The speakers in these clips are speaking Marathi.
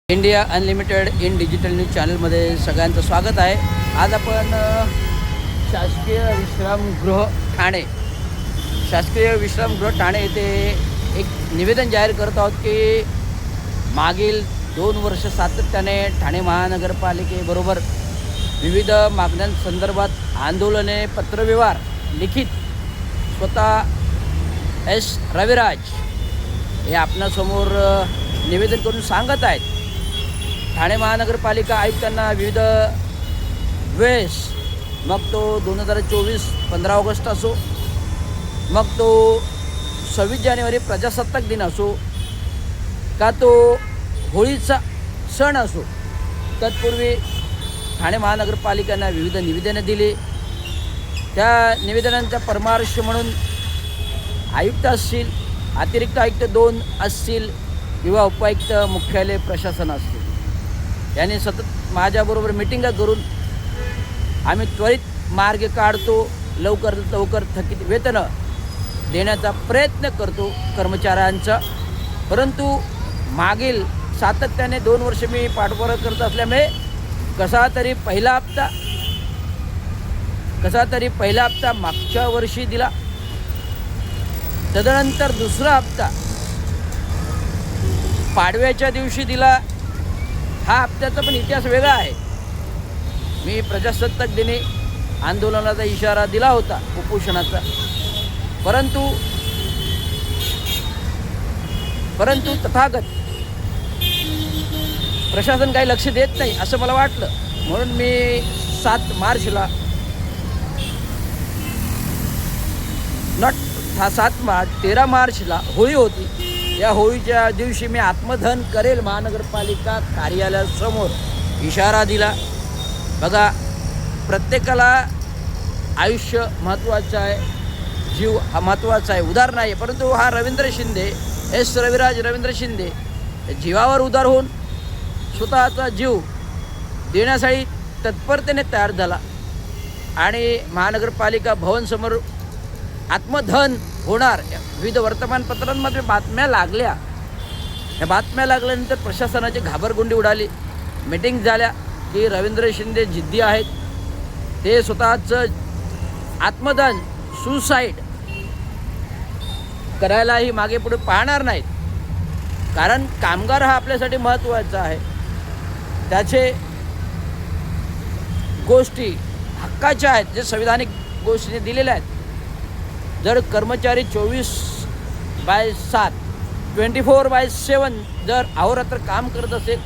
India unlimited in digital news चॅनलमध्ये सगळ्यांचं स्वागत आहे. आज आपण शासकीय विश्रामगृह ठाणे येथे एक निवेदन जाहीर करत आहोत की मागील 2 वर्ष सातत्याने ठाणे महानगरपालिकेबरोबर विविध मागण्यांसंदर्भात आंदोलने, पत्रव्यवहार, लिखित स्वतः एस रविराज हे आपणासमोर निवेदन करून सांगत आहेत. ठाणे महानगरपालिका आयुक्तांना विविध वेळेस, मग तो 2024 15 ऑगस्ट असो, मग तो 26 जानेवारी प्रजासत्ताक दिन असो, का तो होळीचा सण असो, तत्पूर्वी ठाणे महानगरपालिकांना विविध निवेदने दिली. त्या निवेदनांचा परामर्श म्हणून आयुक्त असतील, अतिरिक्त आयुक्त 2 असतील किंवा उपायुक्त मुख्यालय प्रशासन असतील, यांनी सतत माझ्याबरोबर मिटिंगा करून आम्ही त्वरित मार्ग काढतो, लवकर थकीत वेतनं देण्याचा प्रयत्न करतो कर्मचाऱ्यांचा. परंतु मागील सातत्याने 2 वर्ष मी पाठपुरावा करत असल्यामुळे कसा तरी पहिला हप्ता मागच्या वर्षी दिला, तदनंतर दुसरा हप्ता पाडव्याच्या दिवशी दिला. हा हप्त्याचा पण इतिहास वेगळा आहे. मी प्रजासत्ताक दिनी आंदोलनाचा इशारा दिला होता, उपोषणाचा, परंतु तथागत प्रशासन काही लक्ष देत नाही असं मला वाटलं. म्हणून मी 7 मार्चला 13 मार्चला होळी होती. या होळीच्या दिवशी मी आत्मदहन करेल महानगरपालिका कार्यालयासमोर इशारा दिला. बघा, प्रत्येकाला आयुष्य महत्त्वाचं आहे, जीव हा महत्त्वाचा आहे, उदार नाही. परंतु हा रवींद्र शिंदे जीवावर उदार होऊन स्वतःचा जीव देण्यासाठी तत्परतेने तयार झाला आणि महानगरपालिका भवनसमोर आत्मदहन होणार. विविध वर्तमानपत्रांमध्ये बातम्या लागल्या. या बातम्या लागल्यानंतर प्रशासनाची घाबरगुंडी उडाली. मीटिंग झाल्या की रवींद्र शिंदे जिद्दी आहेत, ते स्वतःचं आत्मदहन, सुसाईड करायलाही मागे पुढे पाहणार नाहीत. कारण कामगार हा आपल्यासाठी महत्त्वाचा आहे. त्याचे गोष्टी हक्काच्या आहेत, जे संविधानिक गोष्टीने दिलेल्या आहेत. जर कर्मचारी 24/7 24/7 जर अहोरात्र काम करत असेल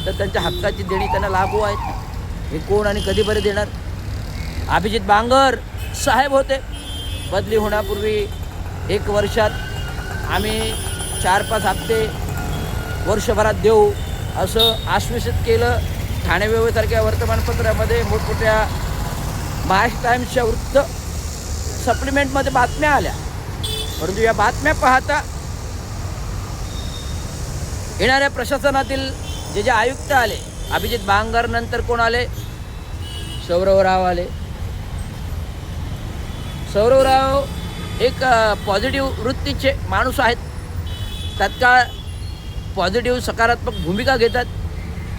तर त्यांच्या हक्काची देणी त्यांना लागू आहेत. हे कोण आणि कधी बरे देणार? अभिजित बांगर साहेब होते, बदली होण्यापूर्वी 1 वर्षात आम्ही 4-5 हप्ते वर्षभरात देऊ असं आश्वासित केलं. ठाणे व्यवसायासारख्या वर्तमानपत्रामध्ये, मोठमोठ्या महाराष्ट्र टाइम्सच्या वृत्त सप्लिमेंटमध्ये बातम्या आल्या. परंतु या बातम्या पाहता येणाऱ्या प्रशासनातील जे आयुक्त आले, अभिजित बांगर नंतर कोण आले? सौरवराव आले. सौरवराव एक पॉझिटिव्ह वृत्तीचे माणूस आहेत. तात्काळ पॉझिटिव्ह सकारात्मक भूमिका घेतात.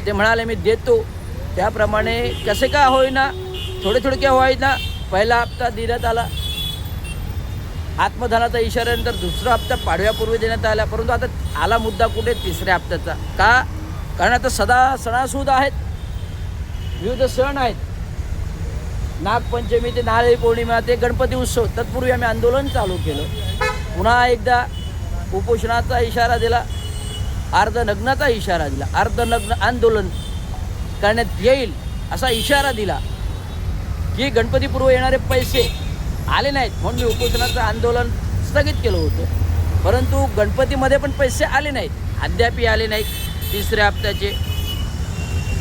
ते म्हणाले मी देतो. त्याप्रमाणे कसे का होईना, थोडे का होईना पहिला हप्ता देण्यात आला. आत्मधनाचा इशाऱ्यानंतर दुसरा हप्ता पाडव्यापूर्वी देण्यात आला. परंतु आता आला मुद्दा कुठे? 3ऱ्या हप्त्याचा. का? कारण आता सणासुद आहेत, विविध सण आहेत. नागपंचमी ते नारळी पौर्णिमा ते गणपती उत्सव. तत्पूर्वी आम्ही आंदोलन चालू केलं. पुन्हा एकदा उपोषणाचा इशारा दिला, अर्धनग्नाचा इशारा दिला. अर्धनग्न आंदोलन करण्यात येईल असा इशारा दिला की गणपतीपूर्व येणारे पैसे आले नाहीत म्हणून मी उपोषणाचं आंदोलन स्थगित केलं होतं. परंतु गणपतीमध्ये पण पैसे आले नाहीत, अद्यापही आले नाहीत 3ऱ्या हप्त्याचे.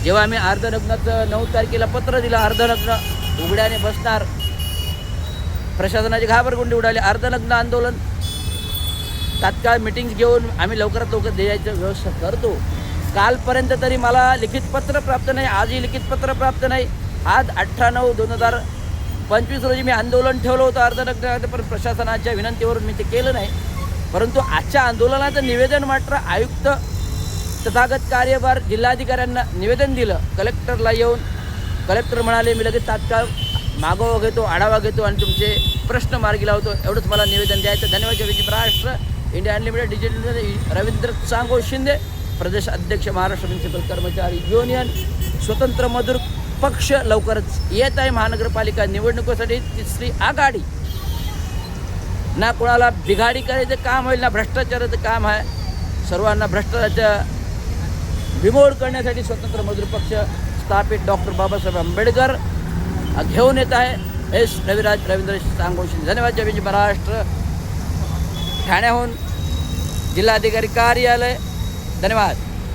जेव्हा आम्ही अर्धनग्नाचं 9 तारखेला पत्र दिलं, अर्धनग्न उघड्याने बसणार, प्रशासनाची घाबरगुंडी उडाली. अर्धनग्न आंदोलन तात्काळ मीटिंग्स घेऊन आम्ही लवकरात लवकर द्यायचं व्यवस्था करतो. कालपर्यंत तरी मला लिखित पत्र प्राप्त नाही, आजही लिखित पत्र प्राप्त नाही. आज 18/9/2025 रोजी मी आंदोलन ठेवलं होतं अर्धनग्न, पण प्रशासनाच्या विनंतीवरून मी ते केलं नाही. परंतु आजच्या आंदोलनाचं निवेदन मात्र आयुक्त तथागत कार्यभार जिल्हाधिकाऱ्यांना निवेदन दिलं. कलेक्टरला येऊन कलेक्टर म्हणाले मी लगेच तात्काळ मागोवा घेतो, आढावा घेतो आणि तुमचे प्रश्न मार्गी लावतो, एवढंच मला निवेदन द्यायचं. धन्यवाद. जय Bhim Maharashtra. India unlimited digital Ravindra Sango Shinde, प्रदेश अध्यक्ष महाराष्ट्र म्युनिसिपल कर्मचारी युनियन, स्वतंत्र मजूर पक्ष. लवकरच येत आहे महानगरपालिका निवडणुकीसाठी तिसरी आघाडी. ना कोणाला बिघाडी करायचं काम होईल, ना भ्रष्टाचाराचं काम आहे. सर्वांना भ्रष्टाचार बिमोड करण्यासाठी स्वतंत्र मजूर पक्ष स्थापित डॉक्टर बाबासाहेब आंबेडकर घेऊन येत आहे. एस रविराज रवींद्र सांगोशी. धन्यवाद. जय भीम महाराष्ट्र. ठाण्याहून जिल्हाधिकारी कार्यालय. धन्यवाद.